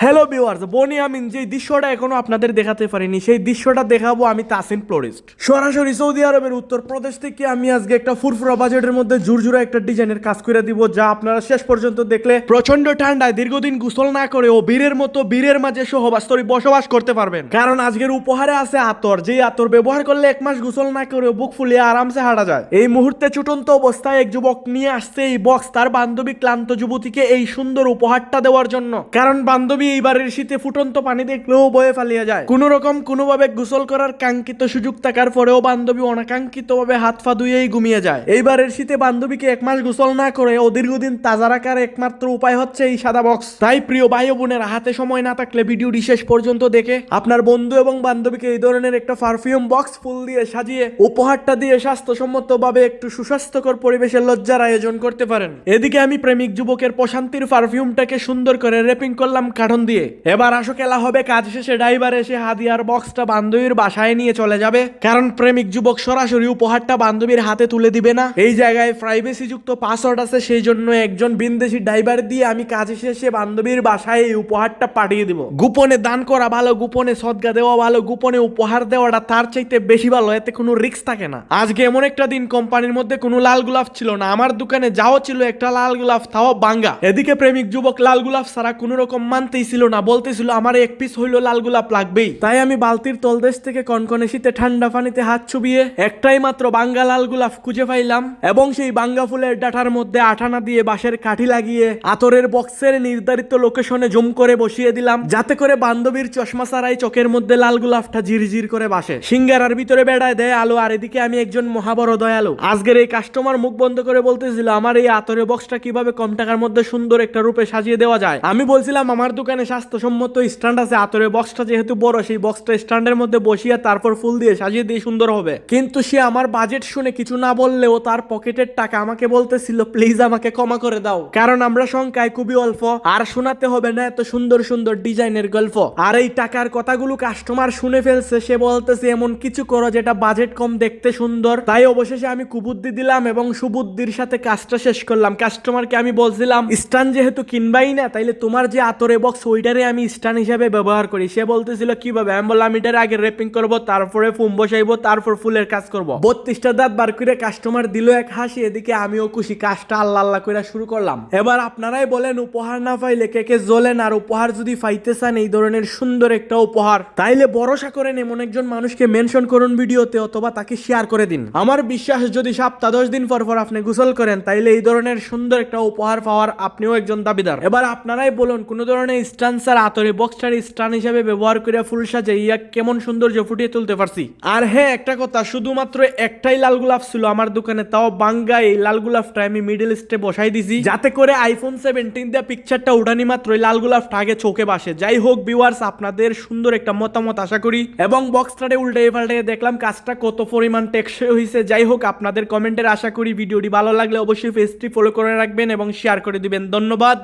Hello viewers, Boni Amin যে দৃশ্যটা এখনো আপনাদের দেখাতে পারিনি সেই দৃশ্যটা দেখাবো আমি তাসিন ফ্লোরিস্ট। সরাসরি সৌদি আরবের উত্তরপ্রদেশ থেকে আমি আজকে একটা ফুরফুরা বাজেটের মধ্যে জুরজুরা একটা ডিজাইনের কাজ করে দিব, যা আপনারা শেষ পর্যন্ত দেখলে প্রচন্ড ঠান্ডায় দীর্ঘদিন গোসল না করে ও বীরের মতো বীরের মাঝে সহবাস্তরে বসবাস করতে পারবেন। কারণ আজকের উপহারে আছে আতর, যে আতর ব্যবহার করলে 1 মাস গোসল না করে বুক ফুলিয়ে আরামসে হাঁটা যায়। এই মুহূর্তে ছুটন্ত অবস্থায় এক যুবক নিয়ে আসছে এই বক্স তার বান্ধবী ক্লান্ত যুবতীকে এই সুন্দর উপহারটা দেওয়ার জন্য। কারণ বান্ধবী এইবারের শীতে ফুটন্ত পানি দেখলেও বয়ে ফালিয়ে যায়। কোন রকম কোনোভাবে গোসল করার কাঙ্ক্ষিত সুযোগ থাকার পরেও বান্ধবী অনাকাঙ্ক্ষিত ভাবে হাত পা ধুয়েই ঘুমিয়ে যায়। এইবারের শীতে বান্ধবীকে 1 মাস গোসল না করে ও দীর্ঘদিন তাজা রাখার একমাত্র উপায় হচ্ছে এই সাদা বক্স। তাই প্রিয় ভাই ও বোনের, হাতে সময় না থাকলে ভিডিওটি শেষ পর্যন্ত দেখে আপনার বন্ধু এবং বান্ধবীকে এই ধরনের একটা পারফিউম বক্স ফুল দিয়ে সাজিয়ে উপহারটা দিয়ে স্বাস্থ্যসম্মত ভাবে একটু সুস্বাস্থ্যকর পরিবেশে লজ্জার আয়োজন করতে পারেন। এদিকে আমি প্রেমিক যুবকের প্রশান্তির পারফিউমটাকে সুন্দর করে র্যাপিং করলাম কার্টন দিয়ে। এবার আসো খেলা হবে। কাজ শেষে ড্রাইভার এসে হাদিয়ার বক্সটা বান্ধবীর বাসায় নিয়ে চলে যাবে, কারণ প্রেমিক যুবক সরাসরি উপহারটা বান্ধবীর হাতে তুলে দিবে না। এই জায়গায় প্রাইভেসি যুক্ত পাসওয়ার্ড আছে, সেই জন্য একজন বিন্দেশি ড্রাইভার দিয়ে আমি কাজ শেষে বান্ধবীর বাসায় এই উপহারটা পাঠিয়ে দিব। গোপনে দান করা ভালো, গোপনে সদকা দেওয়া ভালো, গোপনে উপহার দেওয়াটা তার চাইতে বেশি ভালো, এতে কোনো রিস্ক থাকে না। আজকে এমন একটা দিন কোম্পানির মধ্যে কোনো লাল গোলাপ ছিল না, আমার দোকানে যাও ছিল একটা লাল গোলাপ, তাও বাঙ্গা। এদিকে প্রেমিক যুবক লাল গোলাপ ছাড়া কোনো রকম মানতেই ছিল না, বলতেছিল আমার 1 পিস হইলো লাল গোলাপ লাগবেই। তাই আমি বালতির তলদেশ থেকে কনকনে শীতে ঠান্ডা পানিতে হাত চুবিয়ে একটাই মাত্র বাঙ্গা লাল গোলাপ খুঁজে পাইলাম এবং সেই বাঙ্গা ফুলের ডাঁটার মধ্যে আঠানা দিয়ে বাঁশের কাঠি লাগিয়ে আতরের বক্সের নির্ধারিত লোকেশনে জুম করে বসিয়ে দিলাম, যাতে করে বান্ধবীর চশমা ছাড়াই চোখের মধ্যে লাল গোলাপটা ঝিরঝির করে বাসে। সিঙ্গারার ভিতরে বেড়ায় দেয় আলো। আর এদিকে আমি একজন মহাবড় দয়ালু। আজকের এই কাস্টমার মুখ বন্ধ করে বলতেছিল আমার এই আতরের বক্সটা কিভাবে কম টাকার মধ্যে সুন্দর একটা রূপে সাজিয়ে দেওয়া যায়। আমি বলছিলাম আমার দোকানে স্বাস্থ্যসম্মত স্ট্যান্ড আছে, আতরের বক্সটা যেহেতু বড় সেই বক্সটা স্ট্যান্ডের মধ্যে বসিয়ে তারপর ফুল দিয়ে সাজিয়ে দিয়ে সুন্দর হবে। কিন্তু সে আমার বাজেট শুনে কিছু না বললেও তার পকেটের টাকা আমাকে বলতেছিল প্লিজ আমাকে ক্ষমা করে দাও, কারণ আমরা সংখ্যায় খুবই অল্প আর শোনাতে হবে না এত সুন্দর সুন্দর ডিজাইনের গল্প। আর এই টাকার কথাগুলো কাস্টমার শুনে ফেলছে, সে বলতেছে এমন কিছু করো যেটা বাজেট কম দেখতে সুন্দর। তাই অবশেষে আমি কুবুদ্ধি দিলাম এবং সুবুদ্ধির সাথে কাজটা শেষ করলাম। কাস্টমারকে আমি বলছিলাম স্ট্যান্ড যেহেতু কিনবাই না, তাইলে তোমার যে আতরে বক্স ওইটারে আমি স্ট্যান্ড হিসাবে ব্যবহার করি। সে বলতেছিল কিভাবে? আমি বললাম এটার আগে র্যাপিং করবো, তারপরে ফুম বসাইবো, তারপর ফুলের কাজ করবো। 32টা দাঁত বার করে কাস্টমার দিল এক হাসি, এদিকে আমিও খুশি। কাজটা আল্লাহ আল্লাহ করে শুরু করলাম। এবার আপনারাই বলেন উপহার না পাইলে কে কে জ্বলেন? আর উপহার যদি পাইতে চান এই ধরনের সুন্দর একটা উপহার, তাইলে ভরসা করেন এমন একজন মানুষকে মেনশন করুন ভিডিওতে অথবা তাকে শেয়ার করে দিন। আমার বিশ্বাস যদি সপ্তাহ 10 দিন পর পর আপনি গোসল করেন তাইলে এই ধরনের সুন্দর একটা উপহার পাওয়ার আপনিও একজন দাবিদার। এবার আপনারাই বলুন কোন ধরনের স্ট্যান্সার আতরে বক্সটার স্ট্যান্ড হিসেবে ব্যবহার করে ফুল সাজে ইয়া কেমন সৌন্দর্য ফুটিয়ে তুলতে পারছি। আর হ্যাঁ, একটা কথা, শুধুমাত্র একটাই লাল গোলাপ ছিল আমার দোকানে, তাও বাঙ্গা। এই লাল গোলাপটা আমি মিডল স্টে বসাই দিছি, যাতে করে আইফোন 17 দিয়ে পিকচারটা উঠানি মাত্র লাল গোলাপটা আগে চোখে বাসে। যাই হোক ভিউয়ার্স, আপনাদের সুন্দর একটা মতামত আশা করি এবং বক্সটারে উল্টে পাল্টে দেখলাম কাজটা কত পরিমাণ টেকসই হয়েছে। যাই হোক আপনাদের কমেন্টের আশা করি। ভিডিওটি ভালো লাগলে অবশ্যই পেজটি ফলো করে রাখবেন এবং শেয়ার করে দিবেন। ধন্যবাদ।